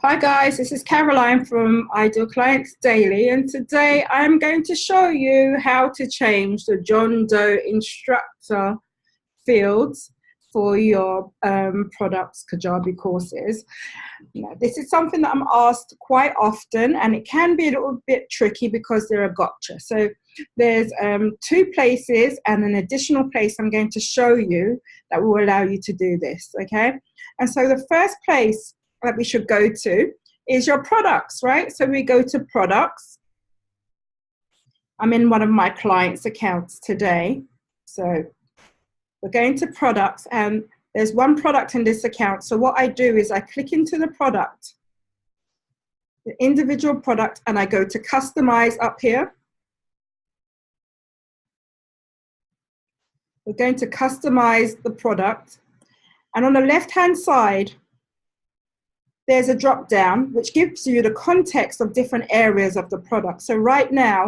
Hi guys, this is Caroline from Ideal Clients Daily, and today I'm going to show you how to change the John Doe instructor fields for your products, kajabi courses. Now, this is something that I'm asked quite often, and it can be a little bit tricky because they're a gotcha. So there's two places and an additional place I'm going to show you that will allow you to do this, okay? And so the first place that we should go to is your products, right? So we go to products. I'm in one of my clients' accounts today. So we're going to products, and there's one product in this account. So what I do is I click into the product, the individual product, and I go to customize up here. We're going to customize the product. And on the left-hand side, there's a drop down which gives you the context of different areas of the product. So right now,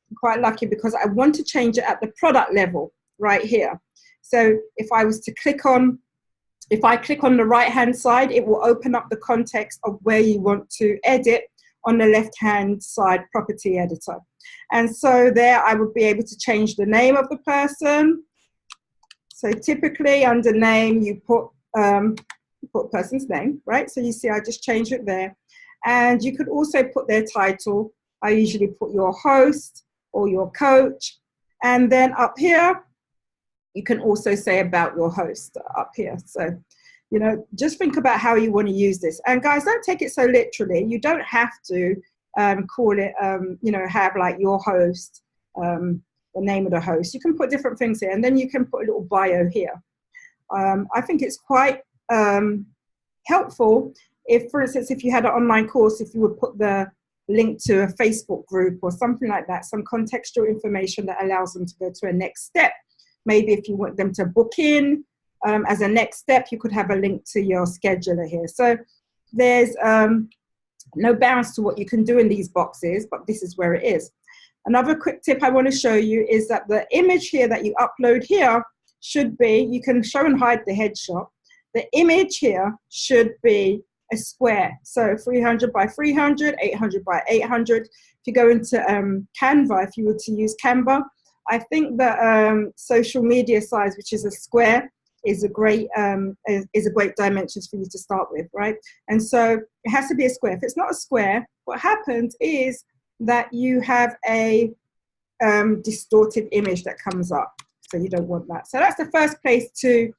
I'm quite lucky because I want to change it at the product level right here. So if I was to click on, if I click on the right-hand side, it will open up the context of where you want to edit on the left-hand side property editor. And so there I would be able to change the name of the person. So typically under name, you put person's name, right? So you see I just changed it there. And you could also put their title. I usually put your host or your coach. And then up here, you can also say about your host up here. So, you know, just think about how you want to use this. And guys, don't take it so literally. You don't have to call it, you know, have like your host, the name of the host. You can put different things here, and then you can put a little bio here. I think it's quite helpful if, for instance, if you had an online course, if you would put the link to a Facebook group or something like that, some contextual information that allows them to go to a next step. Maybe if you want them to book in as a next step, you could have a link to your scheduler here. So there's no bounds to what you can do in these boxes, but this is where it is. Another quick tip I want to show you is that the image here that you upload here should be, you can show and hide the headshot. The image here should be a square. So 300 by 300, 800 by 800. If you go into Canva, if you were to use Canva, I think the social media size, which is a square, is a great dimensions for you to start with, right? And so it has to be a square. If it's not a square, what happens is that you have a distorted image that comes up. So you don't want that. So that's the first place to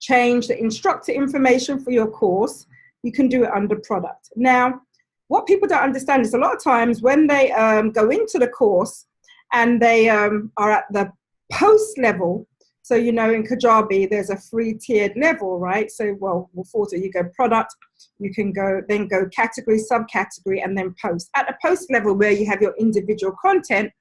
change the instructor information for your course. You can do it under product. Now, what people don't understand is a lot of times when they go into the course and they are at the post level, so you know in Kajabi there's a 3-tiered level, right? So well, you go product, you can go category, subcategory, and then post. At the post level where you have your individual content,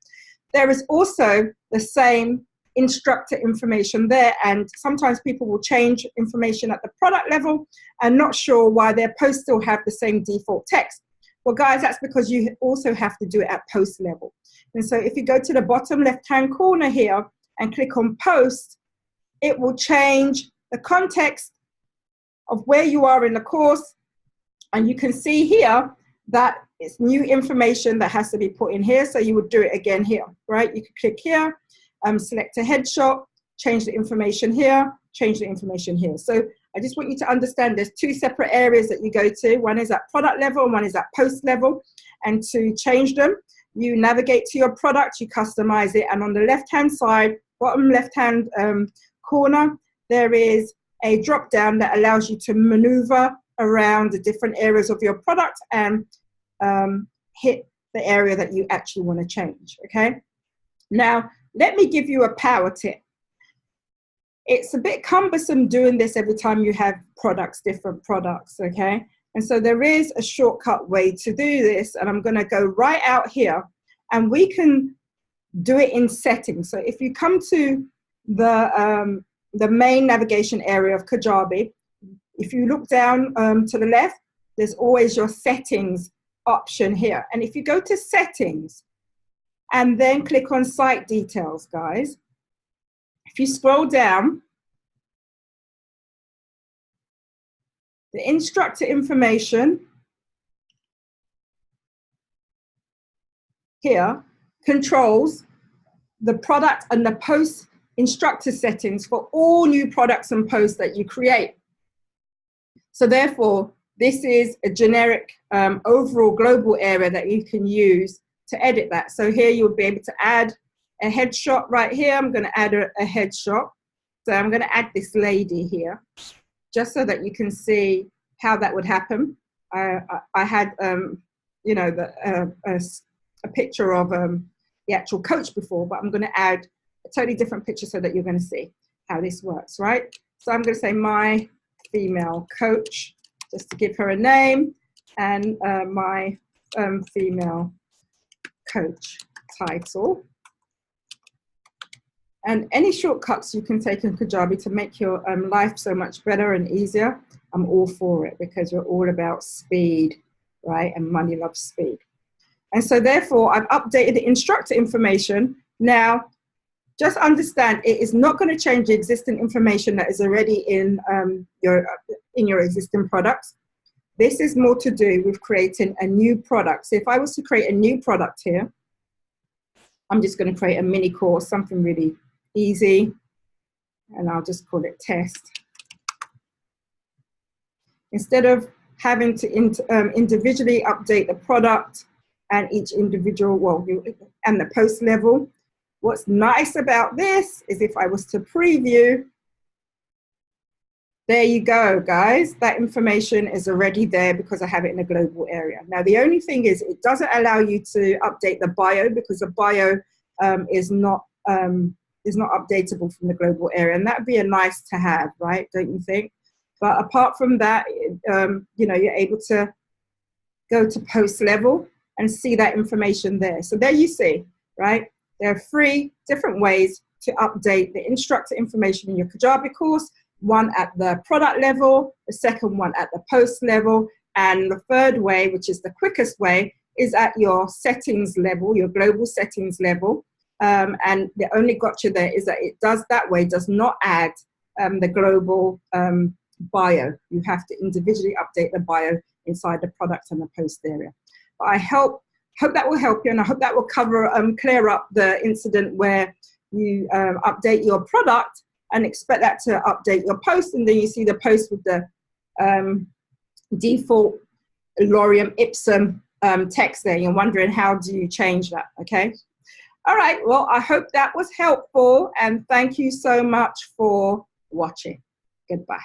there is also the same instructor information there, and sometimes people will change information at the product level and not sure why their posts still have the same default text. Well guys, that's because you also have to do it at post level. And so if you go to the bottom left hand corner here and click on post, it will change the context of where you are in the course, and you can see here that it's new information that has to be put in here. So you would do it again here, right? You could click here, select a headshot, change the information here, change the information here. So I just want you to understand there's two separate areas that you go to. One is at product level and one is at post level. And to change them, you navigate to your product, you customize it, and on the left-hand side, bottom left-hand corner, there is a drop-down that allows you to maneuver around the different areas of your product and hit the area that you actually want to change, okay? Now, let me give you a power tip. It's a bit cumbersome doing this every time you have products, different products, okay? And so there is a shortcut way to do this, and I'm going to go right out here, and we can do it in settings. So if you come to the main navigation area of Kajabi, if you look down to the left, there's always your settings option here. And if you go to settings and then click on site details, guys, if you scroll down, the instructor information here controls the product and the post instructor settings for all new products and posts that you create. So therefore, this is a generic overall global area that you can use to edit that. So here you'll be able to add a headshot right here. I'm going to add a headshot. So I'm going to add this lady here, just so that you can see how that would happen. I had, you know, a picture of the actual coach before, but I'm going to add a totally different picture so that you're going to see how this works, right? So I'm going to say my female coach, just to give her a name, and my female coach title. And any shortcuts you can take in Kajabi to make your life so much better and easier, I'm all for it, because we're all about speed, right? And money loves speed. And so therefore, I've updated the instructor information. Now, just understand, it is not going to change the existing information that is already in your existing products. This is more to do with creating a new product. So if I was to create a new product here, I'm just going to create a mini course, something really easy, and I'll just call it test. Instead of having to individually update the product and each individual, and the post level, what's nice about this is if I was to preview, there you go, guys. That information is already there because I have it in a global area. Now, the only thing is it doesn't allow you to update the bio, because the bio is not updatable from the global area. And that'd be a nice to have, right? Don't you think? But apart from that, you know, you're able to go to post level and see that information there. So there you see, right? There are 3 different ways to update the instructor information in your Kajabi course. One at the product level, the second one at the post level, and the third way, which is the quickest way, is at your settings level, your global settings level. And the only gotcha there is that it does not add the global bio. You have to individually update the bio inside the product and the post area. But I hope that will help you, and I hope that will clear up the incident where you update your product and expect that to update your post, and then you see the post with the default lorem ipsum text there. You're wondering, how do you change that? Okay. All right. Well, I hope that was helpful, and thank you so much for watching. Goodbye.